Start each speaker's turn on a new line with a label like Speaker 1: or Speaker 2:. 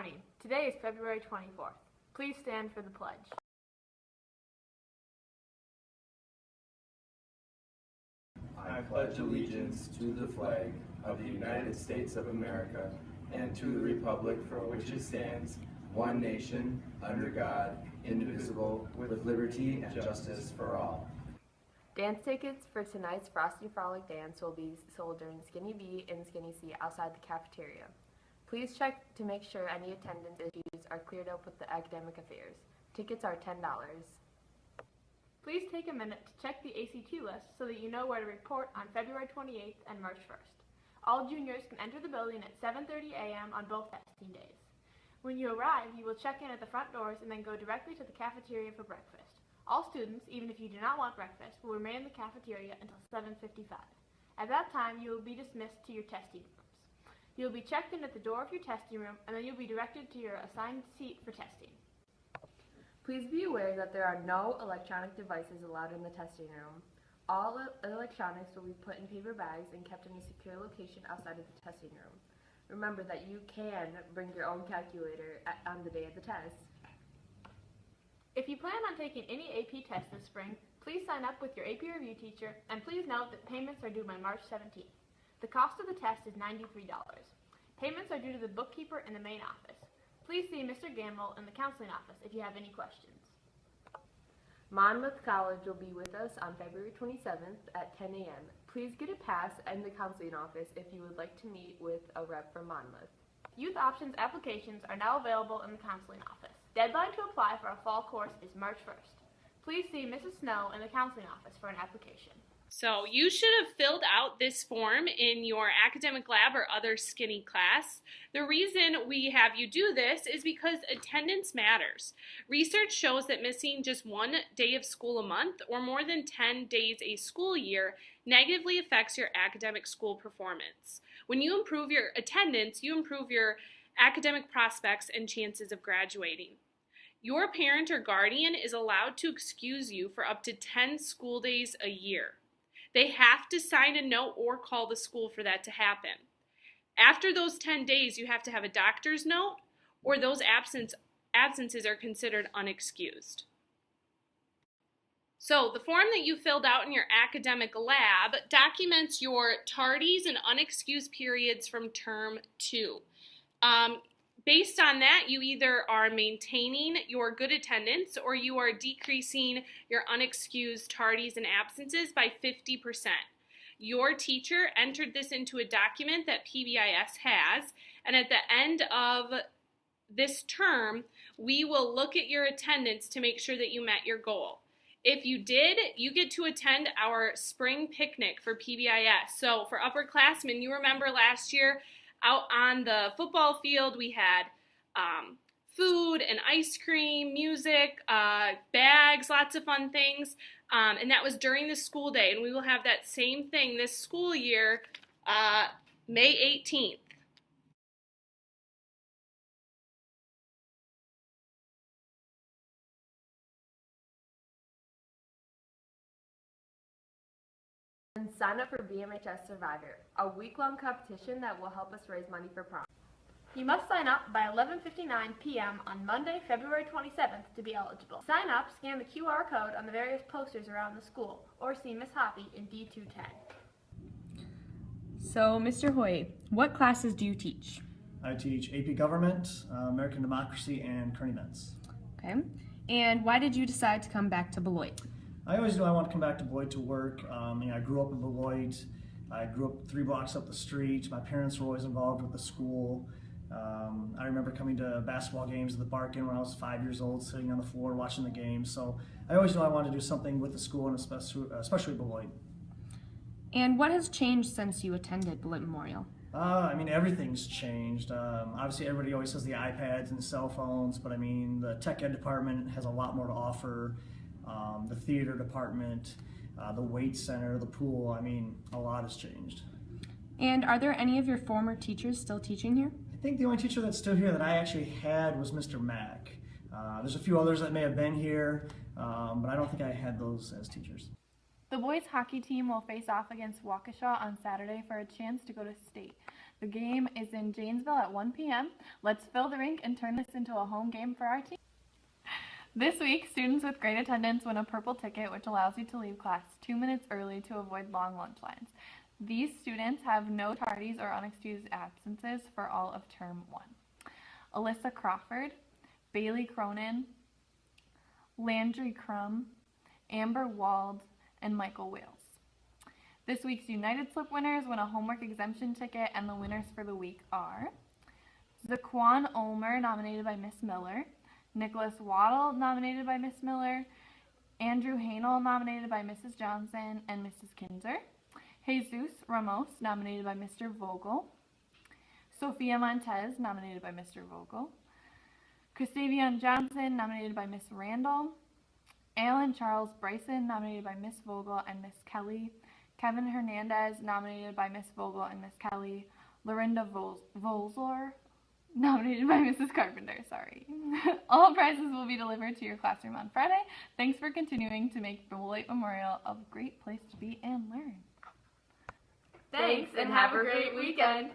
Speaker 1: morning. Today is February 24th. Please stand for the pledge.
Speaker 2: I pledge allegiance to the flag of the United States of America and to the republic for which it stands, one nation, under God, indivisible, with liberty and justice for all.
Speaker 1: Dance tickets for tonight's Frosty Frolic dance will be sold during Skinny B and Skinny C outside the cafeteria. Please check to make sure any attendance issues are cleared up with the academic affairs. Tickets are $10. Please take a minute to check the ACT list so that you know where to report on February 28th and March 1st. All juniors can enter the building at 7:30 a.m. on both testing days. When you arrive, you will check in at the front doors and then go directly to the cafeteria for breakfast. All students, even if you do not want breakfast, will remain in the cafeteria until 7:55. At that time, you will be dismissed to your testing rooms. You will be checked in at the door of your testing room, and then you'll be directed to your assigned seat for testing. Please be aware that there are no electronic devices allowed in the testing room. All electronics will be put in paper bags and kept in a secure location outside of the testing room. Remember that you can bring your own calculator on the day of the test. If you plan on taking any AP test this spring, please sign up with your AP review teacher, and please note that payments are due by March 17th. The cost of the test is $93. Payments are due to the bookkeeper in the main office. Please see Mr. Gamble in the counseling office if you have any questions. Monmouth College will be with us on February 27th at 10 a.m. Please get a pass in the counseling office if you would like to meet with a rep from Monmouth. Youth Options applications are now available in the counseling office. Deadline to apply for a fall course is March 1st. Please see Mrs. Snow in the counseling office for an application.
Speaker 3: So you should have filled out this form in your academic lab or other skinny class. The reason we have you do this is because attendance matters. Research shows that missing just one day of school a month or more than 10 days a school year negatively affects your academic school performance. When you improve your attendance, you improve your academic prospects and chances of graduating. Your parent or guardian is allowed to excuse you for up to 10 school days a year. They have to sign a note or call the school for that to happen. After those 10 days, you have to have a doctor's note, or those absences are considered unexcused. So the form that you filled out in your academic lab documents your tardies and unexcused periods from term 2. Based on that, you either are maintaining your good attendance or you are decreasing your unexcused tardies and absences by 50%. Your teacher entered this into a document that PBIS has, and at the end of this term, we will look at your attendance to make sure that you met your goal. If you did, you get to attend our spring picnic for PBIS. So for upperclassmen, you remember last year, out on the football field, we had food and ice cream, music, bags, lots of fun things, and that was during the school day, and we will have that same thing this school year, May 18th.
Speaker 1: And sign up for BMHS Survivor, a week-long competition that will help us raise money for prom. You must sign up by 11:59 p.m. on Monday, February 27th to be eligible. To sign up, scan the QR code on the various posters around the school, or see Miss Hoppy in D210.
Speaker 4: So, Mr. Hoy, what classes do you teach?
Speaker 5: I teach AP Government, American Democracy, and Current Events.
Speaker 4: Okay. And why did you decide to come back to Beloit?
Speaker 5: I always knew I wanted to come back to Beloit to work. I grew up in Beloit. I grew up 3 blocks up the street. My parents were always involved with the school. I remember coming to basketball games at the Barkin when I was 5 years old, sitting on the floor watching the games. So I always knew I wanted to do something with the school, and especially Beloit.
Speaker 4: And what has changed since you attended Beloit Memorial?
Speaker 5: Everything's changed. Obviously, everybody always says the iPads and cell phones, but the tech ed department has a lot more to offer. The theater department, the weight center, the pool, a lot has changed.
Speaker 4: And are there any of your former teachers still teaching here?
Speaker 5: I think the only teacher that's still here that I actually had was Mr. Mack. There's a few others that may have been here, but I don't think I had those as teachers.
Speaker 1: The boys hockey team will face off against Waukesha on Saturday for a chance to go to state.
Speaker 6: The game is in Janesville at 1 p.m. Let's fill the rink and turn this into a home game for our team. This week, students with great attendance win a purple ticket, which allows you to leave class 2 minutes early to avoid long lunch lines. These students have no tardies or unexcused absences for all of term 1. Alyssa Crawford, Bailey Cronin, Landry Crum, Amber Wald, and Michael Wales. This week's United Slip winners win a homework exemption ticket, and the winners for the week are Zaquan Ulmer, nominated by Miss Miller, Nicholas Waddle, nominated by Miss Miller, Andrew Hanel, nominated by Mrs. Johnson and Mrs. Kinzer, Jesus Ramos, nominated by Mr. Vogel, Sophia Montez, nominated by Mr. Vogel, Christavian Johnson, nominated by Miss Randall, Alan Charles Bryson, nominated by Miss Vogel and Miss Kelly, Kevin Hernandez, nominated by Miss Vogel and Miss Kelly, Lorinda Volzor, nominated by Mrs. Carpenter, sorry. All prizes will be delivered to your classroom on Friday. Thanks for continuing to make Beloit Memorial a great place to be and learn.
Speaker 1: Thanks, and have a great weekend.